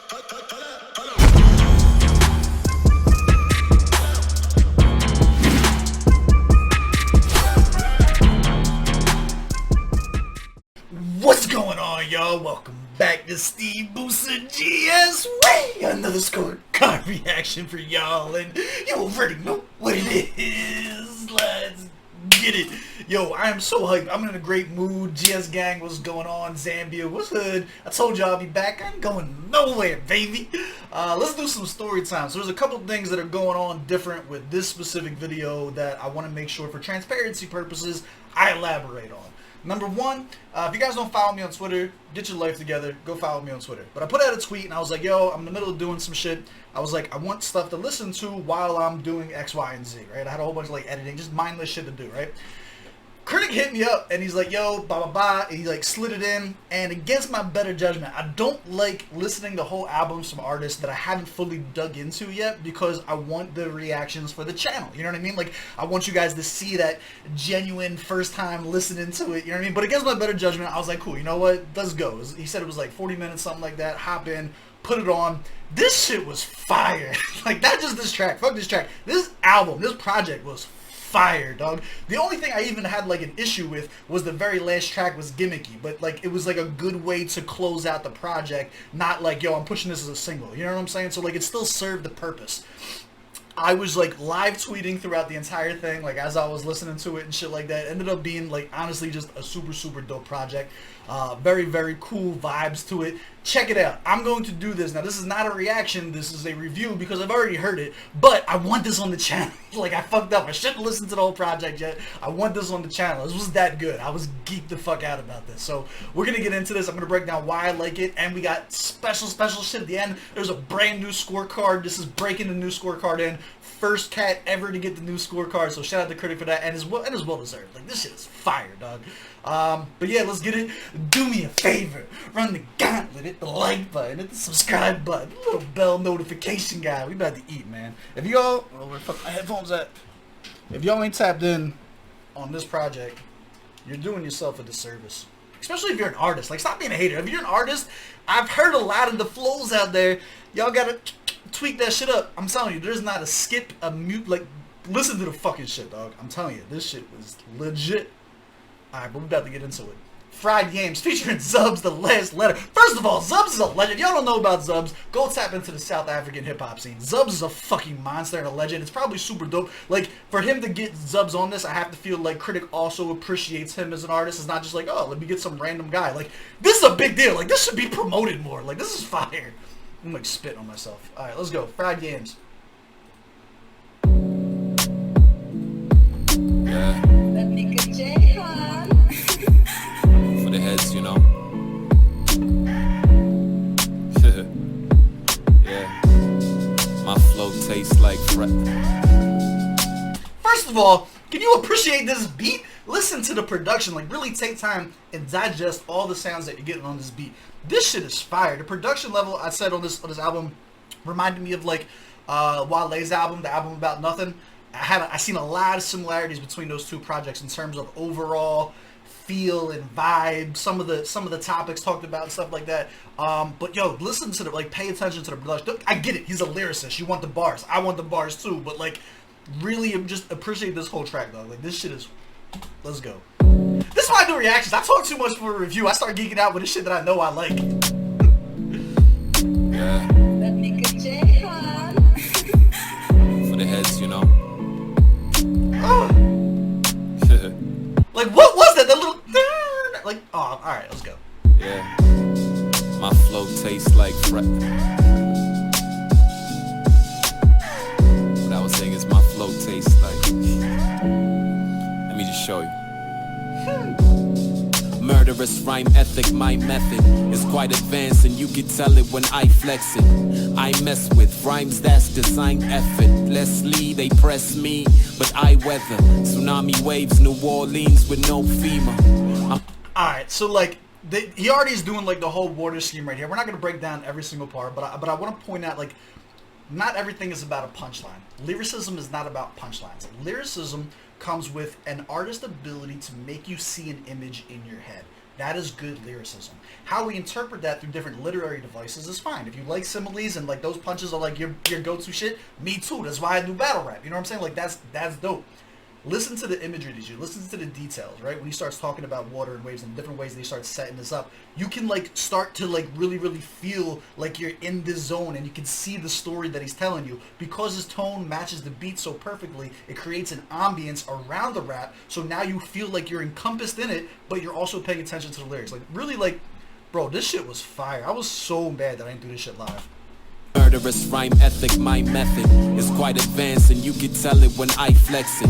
What's going on, y'all? Welcome back to SteveBussaGS. Another scorecard reaction for y'all, and you already know what it is. Let's get it. Yo, I am so hyped. I'm in a great mood. GS gang, what's going on? Zambia, what's good? I told y'all I'll be back. I ain't going nowhere, baby. Let's do some story time. So there's a couple things that are going on different with this specific video that I want to make sure for transparency purposes I elaborate on. Number one, if you guys don't follow me on Twitter, get your life together. Go follow me on Twitter. But I put out a tweet and I was like, yo, I'm in the middle of doing some shit. I was like, I want stuff to listen to while I'm doing X, Y, and Z, right? I had a whole bunch of like editing, just mindless shit to do, right? Krytic hit me up and he's like, yo, blah, blah, blah. And he like slid it in. And against my better judgment, I don't like listening to whole albums from artists that I haven't fully dug into yet because I want the reactions for the channel. You know what I mean? Like, I want you guys to see that genuine first time listening to it. You know what I mean? But against my better judgment, I was like, cool, you know what? Let's go. He said it was like 40 minutes, something like that. Hop in, put it on. This shit was fire. Like, not just this track. Fuck this track. This album, this project was fire, dog. The only thing I even had like an issue with was the very last track was gimmicky, but like it was like a good way to close out the project, not like, yo, I'm pushing this as a single, you know what I'm saying? So like it still served the purpose. I was like live tweeting throughout the entire thing, like as I was listening to it and shit like that. It ended up being like honestly just a super dope project. Very cool vibes to it. Check it out. I'm going to do this. Now this is not a reaction, this is a review because I've already heard it, but I want this on the channel. Like I fucked up. I shouldn't listen to the whole project yet. I want this on the channel. This was that good. I was geeked the fuck out about this. So we're gonna get into this. I'm gonna break down why I like it, and we got special shit at the end. There's a brand new scorecard. This is breaking the new scorecard in. First cat ever to get the new scorecard, so shout out to Krytic for that, and it's well deserved. Like this shit is fire, dog. But yeah, let's get it. Do me a favor, run the gauntlet, hit the like button, hit the subscribe button, little bell notification guy. We about to eat, man. If y'all, where the fuck my headphones at? If y'all ain't tapped in on this project, you're doing yourself a disservice. Especially if you're an artist. Like, stop being a hater. If you're an artist, I've heard a lot of the flows out there. Y'all gotta tweak that shit up. I'm telling you, there's not a skip, a mute. Like, listen to the fucking shit, dog. I'm telling you, this shit was legit. Alright, but we're about to get into it. Fried Yams featuring Zubz, the last letter. First of all, Zubz is a legend. Y'all don't know about Zubz, go tap into the South African hip-hop scene. Zubz is a fucking monster and a legend. It's probably super dope. Like, for him to get Zubz on this, I have to feel like Krytic also appreciates him as an artist. It's not just like, oh, let me get some random guy. Like, this is a big deal. Like, this should be promoted more. Like, this is fire. I'm like spitting on myself. Alright, let's go. Fried Yams. Yeah. For the heads, you know. Yeah. My flow tastes like First of all, can you appreciate this beat? Listen to the production. Like, really take time and digest all the sounds that you're getting on this beat. This shit is fire. The production level I said on this album reminded me of like Wale's album, the album About Nothing. I seen a lot of similarities between those two projects in terms of overall feel and vibe, some of the topics talked about and stuff like that. But yo, listen to the, like, pay attention to the production. I get it, he's a lyricist, you want the bars, I want the bars too, but like really just appreciate this whole track, dog. Like, this shit is, let's go. This is why I do reactions. I talk too much for a review. I start geeking out with the shit that I know I like. Yeah. For the heads, you know. Like, what was that? That little like, oh, alright, let's go. Yeah. My flow tastes like what I was saying is my flow tastes like. Let me just show you. Murderous rhyme ethic, my method is quite advanced, and you can tell it when I flex it. I mess with rhymes that's designed effortlessly. They press me, but I weather tsunami waves, New Orleans with no FEMA. Alright, so like, he already is doing like the whole water scheme right here. We're not going to break down every single part, but I want to point out, like, not everything is about a punchline. Lyricism is not about punchlines. Lyricism comes with an artist's ability to make you see an image in your head. That is good lyricism. How we interpret that through different literary devices is fine. If you like similes and like those punches are like your go-to shit, me too. That's why I do battle rap. You know what I'm saying? Like that's dope. Listen to the imagery that you listen to the details, right? When he starts talking about water and waves and different ways they start setting this up, you can like start to like really feel like you're in this zone and you can see the story that he's telling you because his tone matches the beat so perfectly. It creates an ambience around the rap, so now you feel like you're encompassed in it, but you're also paying attention to the lyrics. Like really, like, bro, this shit was fire. I was so mad that I didn't do this shit live. Murderous rhyme ethic, my method is quite advanced and you can tell it when I flex it.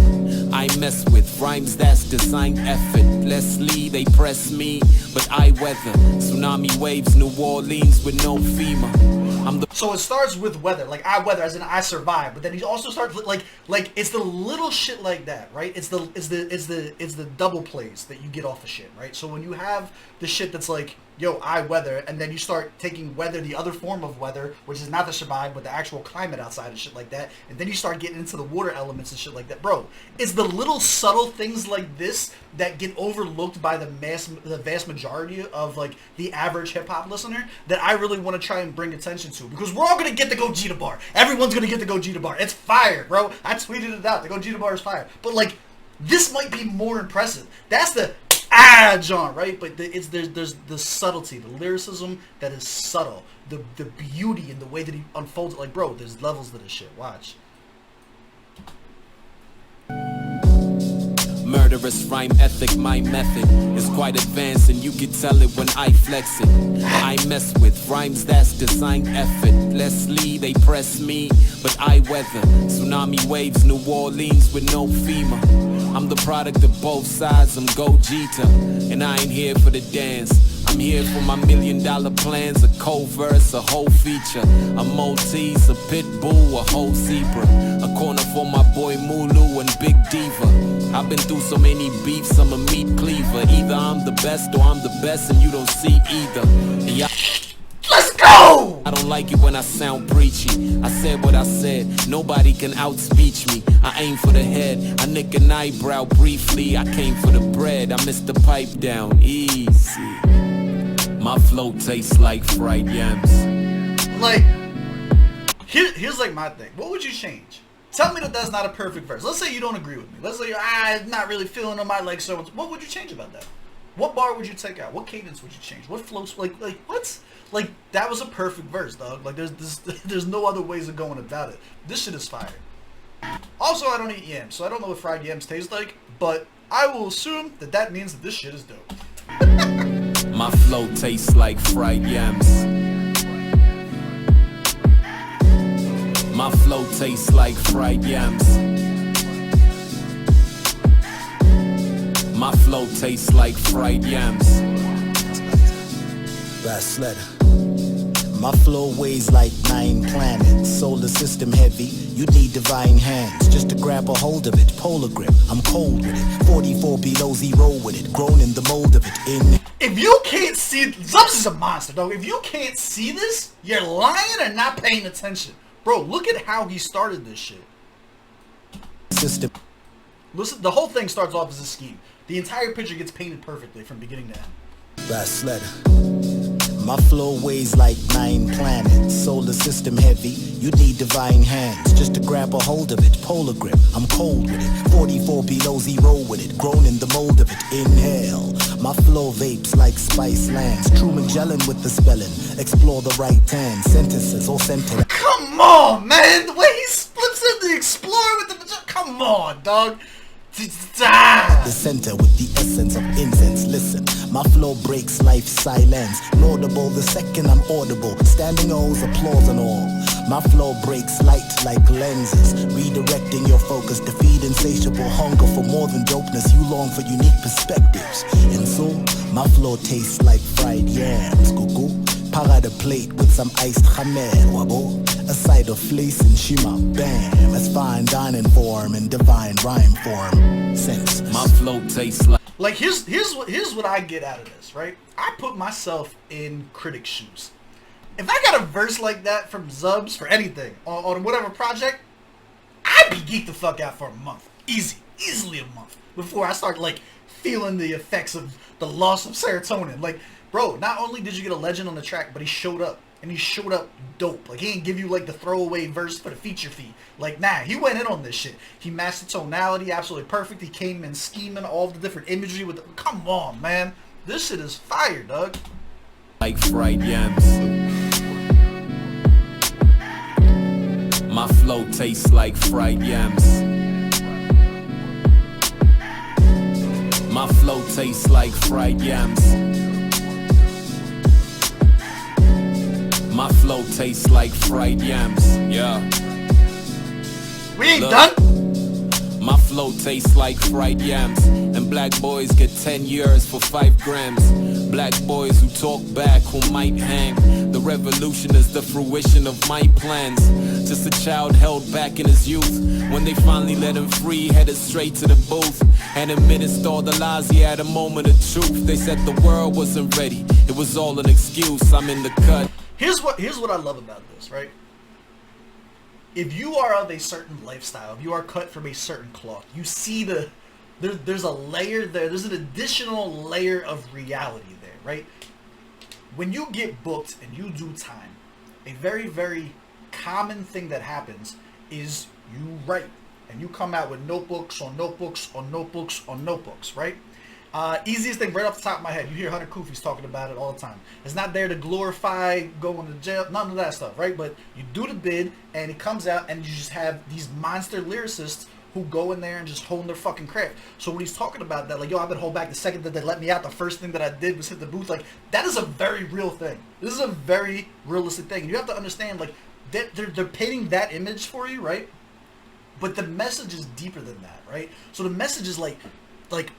I mess with rhymes that's designed effortlessly. They press me, but I weather tsunami waves, New Orleans with no FEMA. So it starts with weather, like I weather, as in I survive. But then he also starts like it's the little shit like that, right? It's the double plays that you get off of shit, right? So when you have the shit that's like, yo, I weather, and then you start taking weather, the other form of weather, which is not the survive, but the actual climate outside and shit like that, and then you start getting into the water elements and shit like that, bro. It's the little subtle things like this that get overlooked by the vast majority of like the average hip hop listener that I really want to try and bring attention to, because we're all gonna get the Gogeta bar. Everyone's gonna get the Gogeta bar. It's fire, bro. I tweeted it out. The Gogeta bar is fire. But like, this might be more impressive. That's the John, right? But there's the subtlety, the lyricism that is subtle, the beauty and the way that he unfolds it. Like, bro, there's levels to this shit. Watch. Murderous rhyme ethic, my method is quite advanced and you can tell it when I flex it. I mess with rhymes that's designed effortlessly. They press me, but I weather tsunami waves, New Orleans with no FEMA. I'm the product of both sides, I'm Gogeta, and I ain't here for the dance. I'm here for my $1 million plans, a cold verse, a whole feature, a Maltese, a pit bull, a whole zebra, a corner for my boy Mulu and Big Diva. I've been through so many beefs, I'm a meat cleaver. Either I'm the best or I'm the best and you don't see either. Yeah. Let's go! I don't like it when I sound preachy. I said what I said, nobody can outspeech me. I aim for the head, I nick an eyebrow briefly. I came for the bread, I missed the pipe down, easy. My flow tastes like fried yams. Like, here's like my thing. What would you change? Tell me that that's not a perfect verse. Let's say you don't agree with me. Let's say I'm not really feeling on my like so. What would you change about that? What bar would you take out? What cadence would you change? What flows? Like what? Like, that was a perfect verse, dog. Like, there's no other ways of going about it. This shit is fire. Also, I don't eat yams, so I don't know what fried yams taste like, but I will assume that that means that this shit is dope. My flow tastes like fried yams. My flow tastes like fried yams. My flow tastes like fried yams. Letta. My flow weighs like 9 planets. Solar system heavy, you need divine hands just to grab a hold of it. Polar grip, I'm cold with it. 44 below zero with it. Grown in the mold of it. In. If you can't see, Zubz is a monster, dog. If you can't see this, you're lying or not paying attention. Bro, look at how he started this shit. System. Listen, the whole thing starts off as a scheme. The entire picture gets painted perfectly from beginning to end. Letta. My flow weighs like 9 planets. Solar system heavy, you need divine hands just to grab a hold of it. Polar grip, I'm cold with it. 44 below zero with it. Grown in the mold of it. Inhale. My flow vapes like spice lands. True Magellan with the spelling. Explore the right hand. Sentences or sentence. Come on, man. The way he splits in the explore with the... Come on, dog. The center with the essence of incense. Listen, my flow breaks life silence. Laudable the second I'm audible. Standing O's, applause and all. My flow breaks light like lenses. Redirecting your focus to feed insatiable hunger for more than dopeness. You long for unique perspectives. And so, my flow tastes like fried yams. Gugu, parada plate with some iced khamer. Wabo, a side of fleece and shima. Bam, that's fine dining form and divine rhyme form. Sense. My flow tastes like here's what I get out of this, right? I put myself in Krytic's shoes. If I got a verse like that from Zubz for anything on whatever project, I'd be geeked the fuck out for a month, easily a month before I start like feeling the effects of the loss of serotonin. Like, bro, not only did you get a legend on the track, but he showed up. And he showed up dope. Like, he didn't give you, like, the throwaway verse for the feature fee. Like, nah, he went in on this shit. He mastered tonality, absolutely perfect. He came in scheming all the different imagery with the, come on, man. This shit is fire, dog. Like fried yams. My flow tastes like fried yams. My flow tastes like fried yams. My flow tastes like fried yams, yeah. We ain't done. My flow tastes like fried yams. And black boys get 10 years for 5 grams. Black boys who talk back, who might hang. The revolution is the fruition of my plans. Just a child held back in his youth. When they finally let him free, headed straight to the booth. And amidst all the lies, he had a moment of truth. They said the world wasn't ready. It was all an excuse. I'm in the cut. Here's what I love about this, right? If you are of a certain lifestyle, if you are cut from a certain cloth, you see there's a layer there. There's an additional layer of reality there, right? When you get booked and you do time, a very, very common thing that happens is you write. And you come out with notebooks on notebooks on notebooks on notebooks, right? Easiest thing right off the top of my head, you hear Hunter Kufis talking about it all the time. It's not there to glorify going to jail, none of that stuff, right? But you do the bid, and it comes out, and you just have these monster lyricists who go in there and just hone their fucking craft. So when he's talking about that, like, yo, I've been holding back the second that they let me out, the first thing that I did was hit the booth, like, that is a very real thing. This is a very realistic thing. And you have to understand, like, they're painting that image for you, right? But the message is deeper than that, right? So the message is like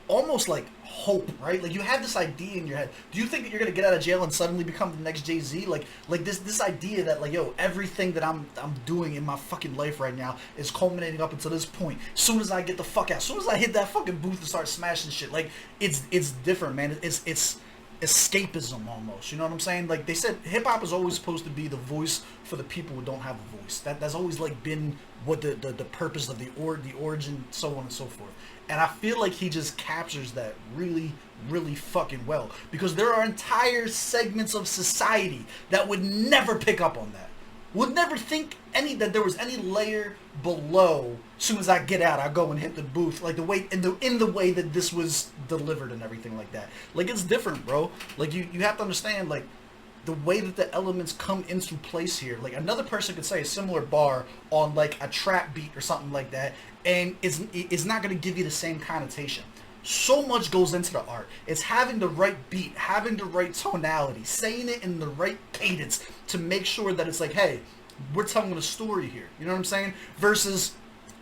almost like hope, right? Like, you have this idea in your head. Do you think that you're gonna get out of jail and suddenly become the next Jay-Z? Like this idea that, like, yo, everything that I'm doing in my fucking life right now is culminating up until this point. As soon as I get the fuck out, as soon as I hit that fucking booth and start smashing shit, like, it's different, man. It's escapism almost. You know what I'm saying? Like, they said hip hop is always supposed to be the voice for the people who don't have a voice. That's always, like, been what the purpose of the origin, so on and so forth. And I feel like he just captures that really, really fucking well. Because there are entire segments of society that would never pick up on that. Would never think that there was any layer below. As soon as I get out, I go and hit the booth. Like, the way in the way that this was delivered and everything like that. Like, it's different, bro. Like, you have to understand, like, the way that the elements come into place here. Like, another person could say a similar bar on, like, a trap beat or something like that, and it's not going to give you the same connotation. So much goes into the art. It's having the right beat, having the right tonality, saying it in the right cadence to make sure that it's like, hey, we're telling a story here. You know what I'm saying? Versus,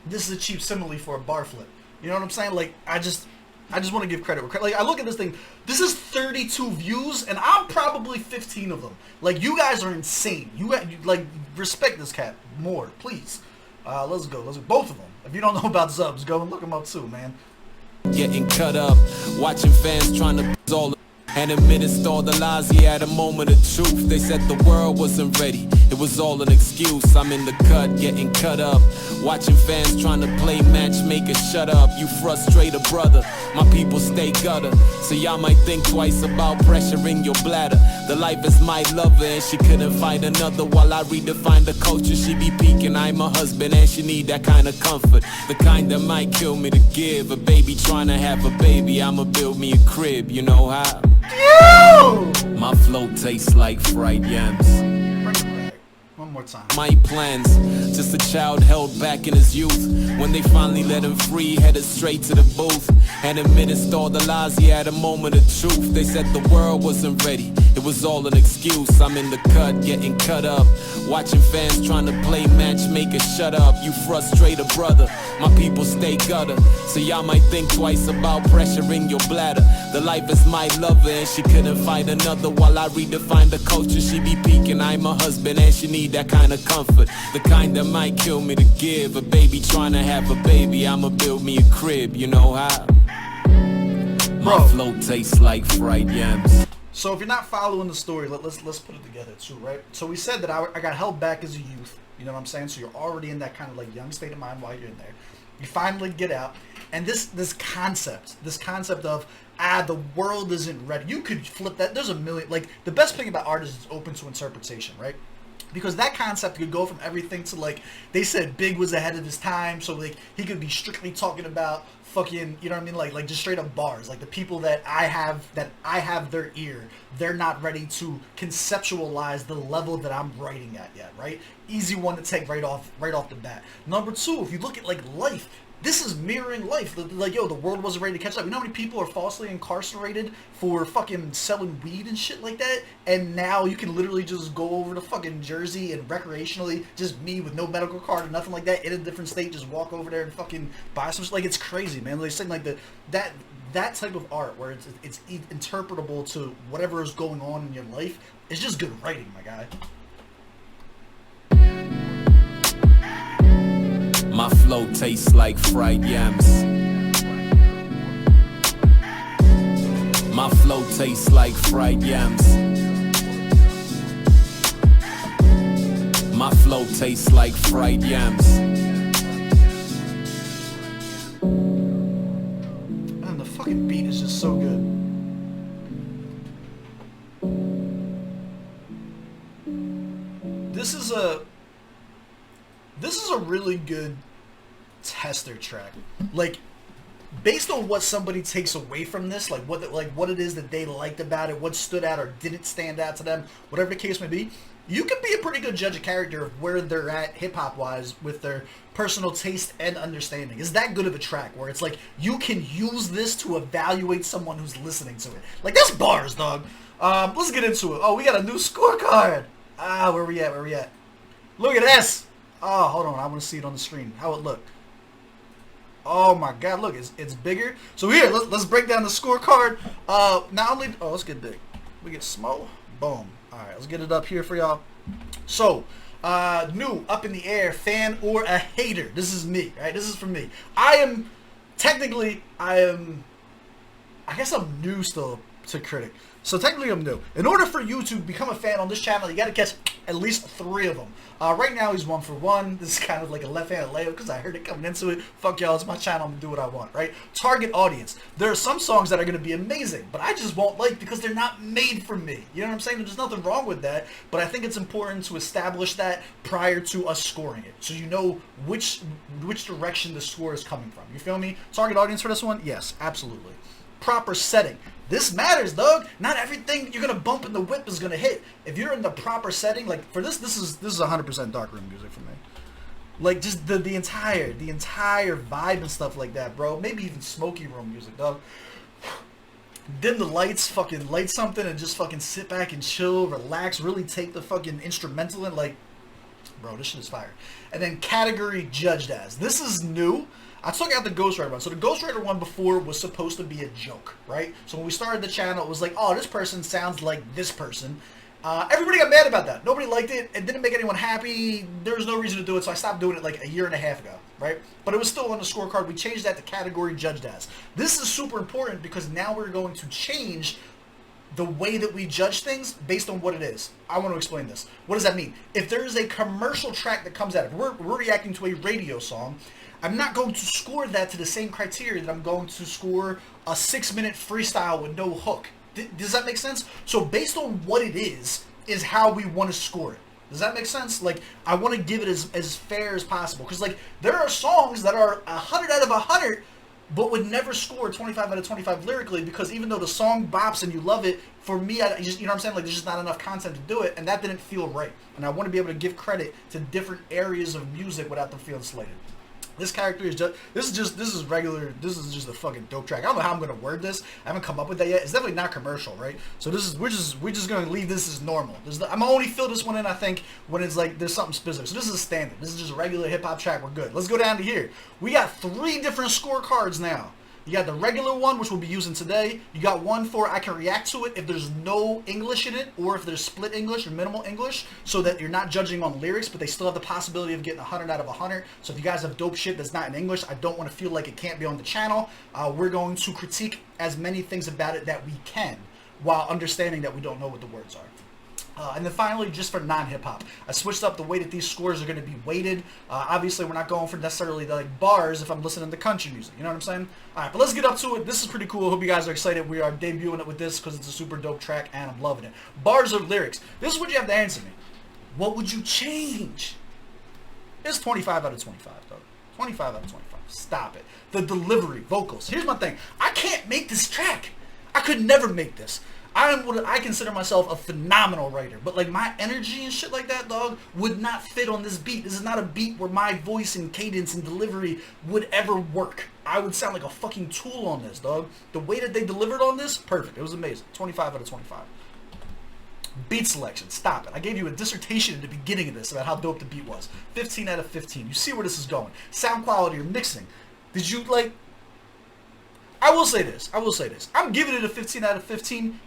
this is a cheap simile for a bar flip. You know what I'm saying? Like, I just want to give credit. Like, I look at this thing. This is 32 views, and I'm probably 15 of them. Like, you guys are insane. You like, respect this cat more, please. Let's go. Both of them. If you don't know about Zubz, go and look them up too, man. Getting cut up, watching fans trying to all. And amidst all the lies, he had a moment of truth. They said the world wasn't ready. It was all an excuse. I'm in the cut, getting cut up. Watching fans trying to play matchmaker. Shut up, you frustrate a brother. My people stay gutter. So y'all might think twice about pressuring your bladder. The life is my lover and she couldn't find another. While I redefine the culture, she be peeking. I'm a husband and she need that kind of comfort. The kind that might kill me to give. A baby trying to have a baby. I'ma build me a crib, you know how? My flow tastes like fried yams. One more time. My plans, just a child held back in his youth. When they finally let him free, headed straight to the booth. And amidst all the lies, he had a moment of truth. They said the world wasn't ready. It was all an excuse. I'm in the cut, getting cut up. Watching fans trying to play matchmaker. Shut up, you frustrate a brother. My people stay gutter. So y'all might think twice about pressuring your bladder. The life is my lover and she couldn't find another. While I redefine the culture, she be peeking. I'm a husband and she need that kind of comfort. The kind that might kill me to give. A baby trying to have a baby. I'ma build me a crib, you know how? My flow tastes like fried yams. So if you're not following the story, let's put it together too, right? So we said that I got held back as a youth. You know what I'm saying? So you're already in that kind of like young state of mind while you're in there. You finally get out, And this concept of the world isn't ready. You could flip that. There's a million. Like, the best thing about art is it's open to interpretation, right? Because that concept could go from everything to, like, they said Big was ahead of his time, so, like, he could be strictly talking about fucking, you know what I mean, like just straight up bars. Like, the people that I have their ear, they're not ready to conceptualize the level that I'm writing at yet, right? Easy one to take right off the bat. Number two, if you look at, like, life, this is mirroring life. Like, yo, the world wasn't ready to catch up. You know how many people are falsely incarcerated for fucking selling weed and shit like that? And now you can literally just go over to fucking Jersey and recreationally, just me with no medical card or nothing like that, in a different state, just walk over there and fucking buy some shit. Like, it's crazy, man. Like, saying, like, that type of art where it's interpretable to whatever is going on in your life is just good writing, my guy. My flow tastes like fried yams. My flow tastes like fried yams. My flow tastes like fried yams. Man, the fucking beat is just so good. This is a really good tester track. Like, based on what somebody takes away from this, like what it is that they liked about it, what stood out or didn't stand out to them, whatever the case may be, you can be a pretty good judge of character of where they're at hip-hop wise with their personal taste and understanding. Is that good of a track where it's like you can use this to evaluate someone who's listening to it? Like, that's bars, dog. Let's get into it. Oh, we got a new scorecard. Where we at? Look at this. Oh, hold on. I want to see it on the screen. How it look? Oh my God! Look, it's bigger. So here, let's break down the scorecard. Not only, let's get big. We get small. Boom. All right, let's get it up here for y'all. So, new up in the air, fan or a hater. This is me. Right? This is for me. I guess I'm new still to Krytic. So technically I'm new. In order for you to become a fan on this channel, you got to catch at least 3 of them. Right now he's 1 for 1. This is kind of like a left-handed layup because I heard it coming into it. Fuck y'all, it's my channel. I'm going to do what I want, right? Target audience. There are some songs that are going to be amazing, but I just won't like because they're not made for me. You know what I'm saying? There's nothing wrong with that, but I think it's important to establish that prior to us scoring it. So you know which direction the score is coming from. You feel me? Target audience for this one? Yes, absolutely. Proper setting. This matters, dog. Not everything you're gonna bump in the whip is gonna hit. If you're in the proper setting, like for this is 100% dark room music for me. Like, just the entire vibe and stuff like that, bro. Maybe even smoky room music, dog. Dim the lights, fucking light something, and just fucking sit back and chill, relax, really take the fucking instrumental and, like, bro, this shit is fire. And then category judged as. This is new. I took out the Ghostwriter one. So the Ghostwriter one before was supposed to be a joke, right? So when we started the channel, it was like, oh, this person sounds like this person. Everybody got mad about that. Nobody liked it. It didn't make anyone happy. There was no reason to do it, so I stopped doing it like a year and a half ago, right? But it was still on the scorecard. We changed that to category judged as. This is super important because now we're going to change the way that we judge things based on what it is. I want to explain this. What does that mean? If there is a commercial track that comes out, if we're reacting to a radio song, I'm not going to score that to the same criteria that I'm going to score a 6-minute freestyle with no hook. Does that make sense? So based on what it is how we want to score it. Does that make sense? Like, I want to give it as fair as possible. Because, like, there are songs that are 100 out of 100, but would never score 25 out of 25 lyrically, because even though the song bops and you love it, for me, you know what I'm saying? Like, there's just not enough content to do it, and that didn't feel right. And I want to be able to give credit to different areas of music without them feeling slated. This character is just, this is regular, this is just a fucking dope track. I don't know how I'm going to word this. I haven't come up with that yet. It's definitely not commercial, right? So this is, we're just going to leave this as normal. I'm going to only fill this one in, I think, when it's like, there's something specific. So this is a standard. This is just a regular hip-hop track. We're good. Let's go down to here. We got 3 different scorecards now. You got the regular one, which we'll be using today. You got one for I can react to it if there's no English in it, or if there's split English or minimal English, so that you're not judging on lyrics, but they still have the possibility of getting 100 out of 100. So if you guys have dope shit that's not in English, I don't want to feel like it can't be on the channel. We're going to critique as many things about it that we can, while understanding that we don't know what the words are. And then finally, just for non-hip-hop, I switched up the way that these scores are going to be weighted. Obviously, we're not going for necessarily the bars if I'm listening to country music. You know what I'm saying? All right, but let's get up to it. This is pretty cool. Hope you guys are excited. We are debuting it with this because it's a super dope track, and I'm loving it. Bars or lyrics? This is what you have to answer me. What would you change? It's 25 out of 25, though. 25 out of 25. Stop it. The delivery, vocals. Here's my thing. I can't make this track. I could never make this. I consider myself a phenomenal writer, but like my energy and shit like that, dog, would not fit on this beat. This is not a beat where my voice and cadence and delivery would ever work. I would sound like a fucking tool on this, dog. The way that they delivered on this, perfect. It was amazing. 25 out of 25. Beat selection, stop it. I gave you a dissertation at the beginning of this about how dope the beat was. 15 out of 15. You see where this is going. Sound quality or mixing. Did you like... I will say this. I'm giving it a 15 out of 15.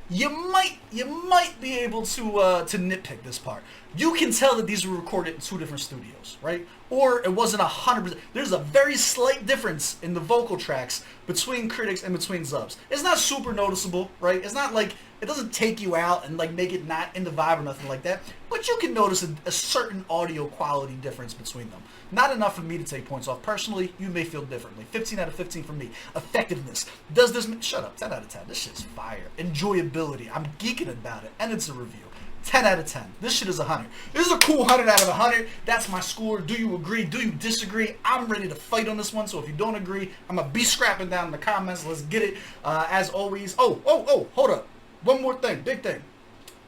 You might be able to nitpick this part. You can tell that these were recorded in 2 different studios, right? Or it wasn't 100%. There's a very slight difference in the vocal tracks between Krytic and between Zubz. It's not super noticeable, right? It's not like, it doesn't take you out and like make it not in the vibe or nothing like that. But you can notice a certain audio quality difference between them. Not enough for me to take points off. Personally, you may feel differently. 15 out of 15 for me. Effectiveness. Does this... Shut up. 10 out of 10. This shit's fire. Enjoyability. I'm geeking about it. And it's a review. 10 out of 10. This shit is 100. This is a cool 100 out of 100. That's my score. Do you agree? Do you disagree? I'm ready to fight on this one. So if you don't agree, I'm going to be scrapping down in the comments. Let's get it. As always... Oh, hold up. One more thing. Big thing.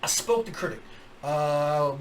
I spoke to Krytic.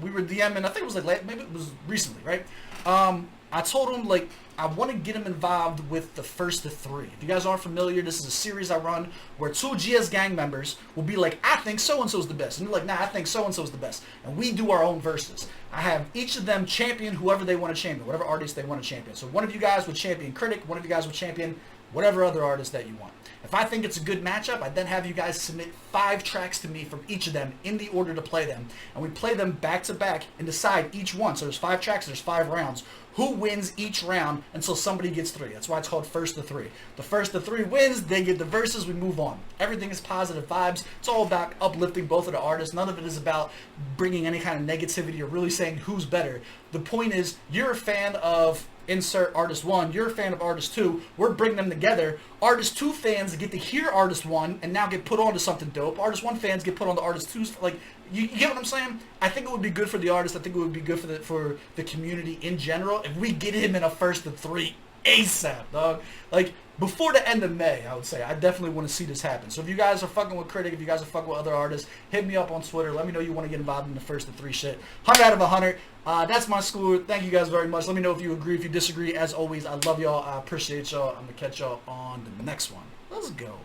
We were DMing, I think it was like, maybe it was recently, right? I told him, like, I want to get him involved with the first of 3. If you guys aren't familiar, this is a series I run where 2 GS gang members will be like, I think so-and-so's the best. And you're like, nah, I think so-and-so's the best. And we do our own verses. I have each of them champion whoever they want to champion, whatever artist they want to champion. So one of you guys would champion Krytic, one of you guys would champion whatever other artist that you want. If I think it's a good matchup, I then have you guys submit 5 tracks to me from each of them in the order to play them. And we play them back to back and decide each one. So there's 5 tracks, there's 5 rounds. Who wins each round until somebody gets 3. That's why it's called first to 3. The first to 3 wins, they get the verses, we move on. Everything is positive vibes. It's all about uplifting both of the artists. None of it is about bringing any kind of negativity or really saying who's better. The point is, you're a fan of insert artist 1, you're a fan of artist 2, we're bringing them together. Artist 2 fans get to hear artist 1 and now get put on to something dope. Artist 1 fans get put on to artist 2's, like, you get what I'm saying? I think it would be good for the artist. I think it would be good for the community in general if we get him in a first to 3 ASAP, dog. Like, before the end of May, I would say. I definitely want to see this happen. So if you guys are fucking with Krytic, if you guys are fucking with other artists, hit me up on Twitter. Let me know you want to get involved in the first to 3 shit. 100 out of 100. That's my score. Thank you guys very much. Let me know if you agree, if you disagree. As always, I love y'all. I appreciate y'all. I'm going to catch y'all on the next one. Let's go.